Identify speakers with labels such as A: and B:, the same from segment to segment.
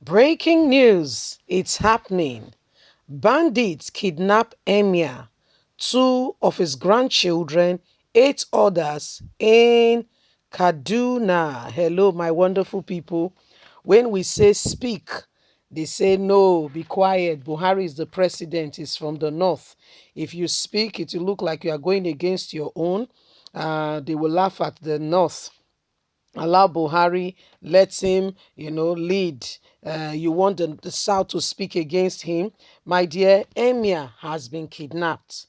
A: Breaking news, it's happening. Bandits kidnap Emir, two of his grandchildren, eight others in Kaduna. Hello, my wonderful people. When we say speak, they say no, be quiet. Buhari is the president, he's from the north. If you speak, it will look like you are going against your own. They will laugh at the north. Allow Buhari, let him, lead. You want the South to speak against him. My dear, Emir has been kidnapped.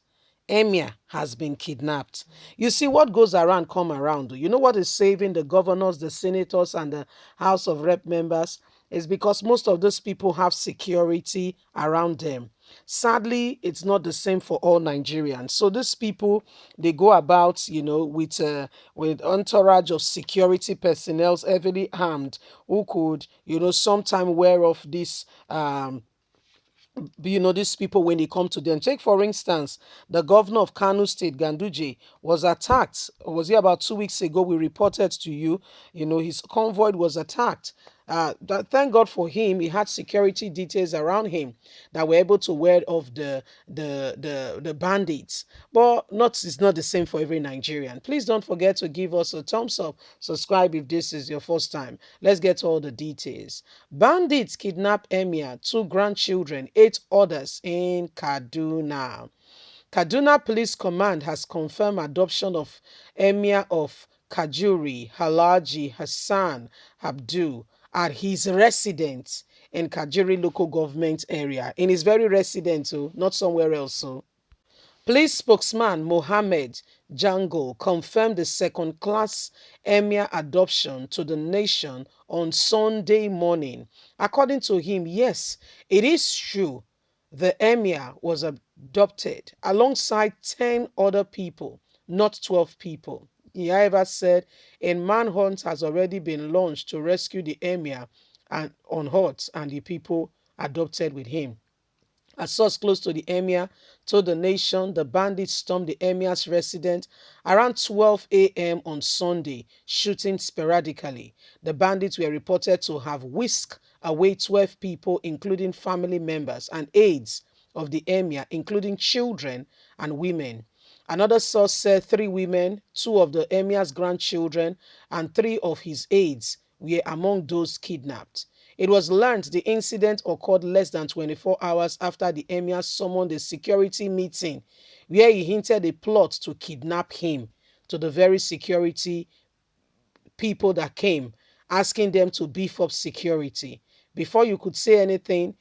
A: Emir has been kidnapped. You see, what goes around come around. You know what is saving the governors, the senators, and the House of Rep members? Is because most of those people have security around them. Sadly, it's not the same for all Nigerians. So these people, they go about, with entourage of security personnel heavily armed, who could, sometime wear off this these people when they come to them. Take, for instance, the governor of Kano State, Ganduje, was attacked. Was it about 2 weeks ago? We reported to you, his convoy was attacked. Thank God for him. He had security details around him that were able to ward off the bandits. But it's not the same for every Nigerian. Please don't forget to give us a thumbs up. Subscribe if this is your first time. Let's get all the details. Bandits kidnap Emir, two grandchildren, eight others in Kaduna. Kaduna Police Command has confirmed adoption of Emir of Kajuri, Halaji Hassan Abdul, at his residence in Kajuri local government area. In his very residence, not somewhere else. Police spokesman Mohammed Jango confirmed the second-class emir adoption to the nation on Sunday morning. According to him, yes, it is true. The emir was adopted alongside 10 other people, not 12 people. He, however, said a manhunt has already been launched to rescue the emir and on Hot and the people adopted with him. A source close to the emir told the nation the bandits stormed the emir's residence around 12 a.m. on Sunday, shooting sporadically. The bandits were reported to have whisked away 12 people, including family members and aides of the emir, including children and women. Another source said three women, two of the emir's grandchildren, and three of his aides were among those kidnapped. It was learned the incident occurred less than 24 hours after the emir summoned a security meeting where he hinted a plot to kidnap him to the very security people that came, asking them to beef up security. Before you could say anything,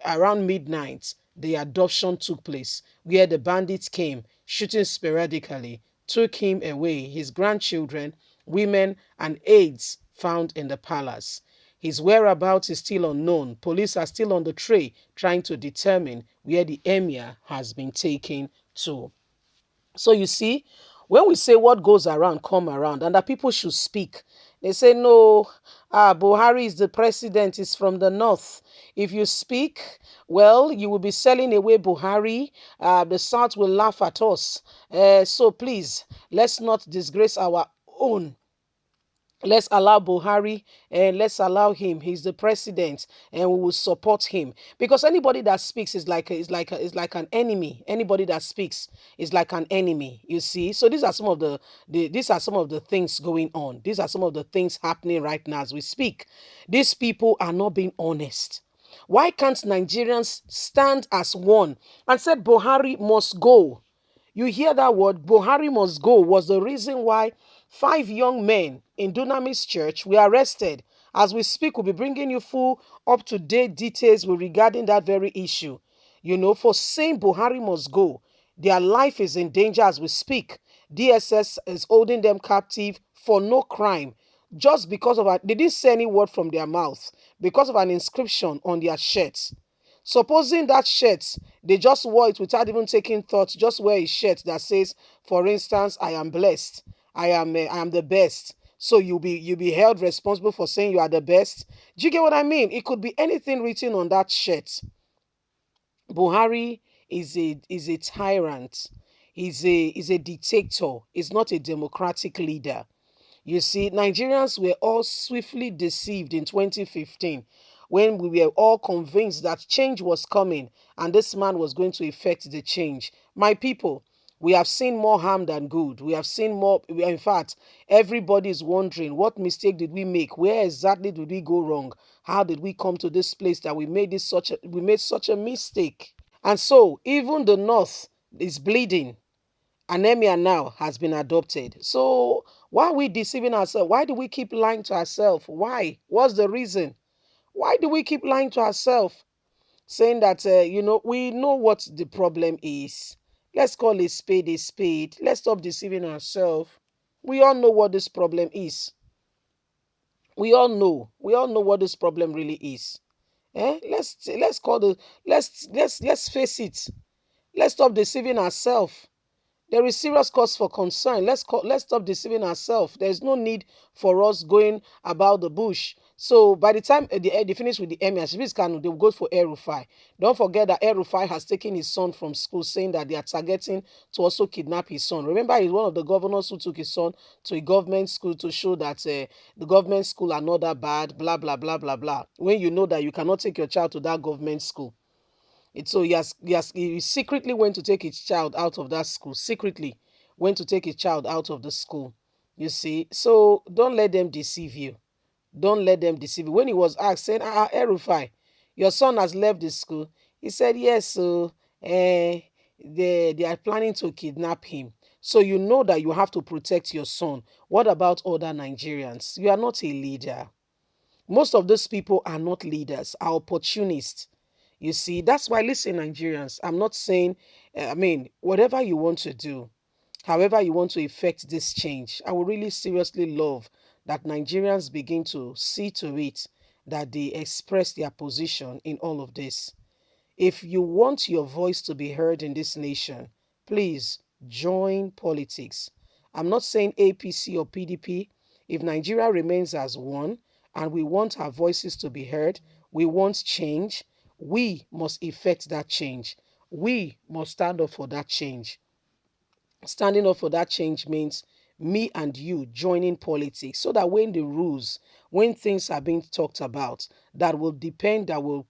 A: around midnight. The adoption took place, where the bandits came, shooting sporadically, took him away, his grandchildren, women, and aides found in the palace. His whereabouts is still unknown. Police are still on the trail trying to determine where the emir has been taken to. So you see, when we say what goes around come around and that people should speak, they say no, Buhari is the president, is from the north. If you speak, well, you will be selling away Buhari. The South will laugh at us. So please, let's not disgrace our own. Let's allow Buhari and let's allow him. He's the president, and we will support him because anybody that speaks is like an enemy. Anybody that speaks is like an enemy. You see. So these are some of these are some of the things going on. These are some of the things happening right now as we speak. These people are not being honest. Why can't Nigerians stand as one and said Buhari must go? You hear that word, Buhari must go, was the reason why 5 young men in Dunam's church were arrested. As we speak, we'll be bringing you full up-to-date details regarding that very issue. For saying Buhari must go, their life is in danger as we speak. DSS is holding them captive for no crime, just because they didn't say any word from their mouth, because of an inscription on their shirts. Supposing that shirt, they just wore it without even taking thought, just wear a shirt that says, for instance, I am blessed, I am the best. So you'll be held responsible for saying you are the best. Do you get what I mean? It could be anything written on that shirt. Buhari is a tyrant. He's a dictator. He's not a democratic leader. You see, Nigerians were all swiftly deceived in 2015 when we were all convinced that change was coming and this man was going to effect the change. My people, we have seen more harm than good. We have seen more. In fact, everybody is wondering, what mistake did we make? Where exactly did we go wrong? How did we come to this place that we made such a mistake? And so even the north is bleeding. An Emir now has been adopted. So why are we deceiving ourselves? Why do we keep lying to ourselves? Why? What's the reason? Why do we keep lying to ourselves? Saying that, we know what the problem is. Let's call a spade a spade. Let's stop deceiving ourselves. We all know what this problem is. We all know. We all know what this problem really is. Let's call the let's face it. Let's stop deceiving ourselves. There is serious cause for concern. Let's stop deceiving ourselves. There is no need for us going about the bush. So by the time they finish with the Emir, Kanu, they will go for El-Rufai. Don't forget that El-Rufai has taken his son from school, saying that they are targeting to also kidnap his son. Remember, he's one of the governors who took his son to a government school to show that the government school are not that bad. Blah blah blah blah blah. When you know that you cannot take your child to that government school, so he secretly went to take his child out of that school. Secretly went to take his child out of the school. You see, so don't let them deceive you. Don't let them deceive you. When he was asked, saying, Erufai, your son has left the school. He said, yes, so they are planning to kidnap him. So you know that you have to protect your son. What about other Nigerians? You are not a leader. Most of those people are not leaders, are opportunists. You see, that's why, listen, Nigerians, I'm not saying, whatever you want to do, however you want to effect this change, I would really seriously love that Nigerians begin to see to it that they express their position in all of this. If you want your voice to be heard in this nation, please join politics. I'm not saying APC or PDP. If Nigeria remains as one and we want our voices to be heard, we want change, we must effect that change. We must stand up for that change. Standing up for that change means me and you joining politics so that when the rules, when things are being talked about that will depend, that will,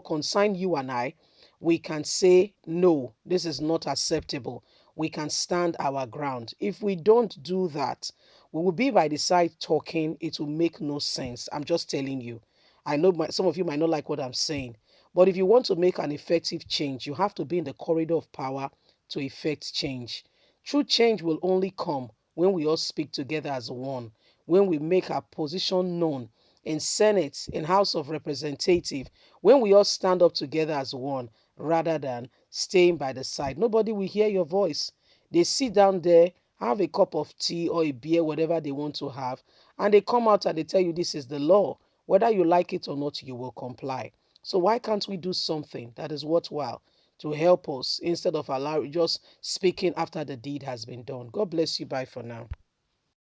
A: concern you and I, we can say, no, this is not acceptable. We can stand our ground. If we don't do that, we will be by the side talking. It will make no sense. I'm just telling you. I know some of you might not like what I'm saying, but if you want to make an effective change, you have to be in the corridor of power to effect change. True change will only come when we all speak together as one, when we make our position known in Senate, in House of Representative, when we all stand up together as one rather than staying by the side. Nobody will hear your voice. They sit down there, have a cup of tea or a beer, whatever they want to have, and they come out and they tell you this is the law. Whether you like it or not, you will comply. So why can't we do something that is worthwhile to help us instead of just speaking after the deed has been done? God bless you. Bye for now.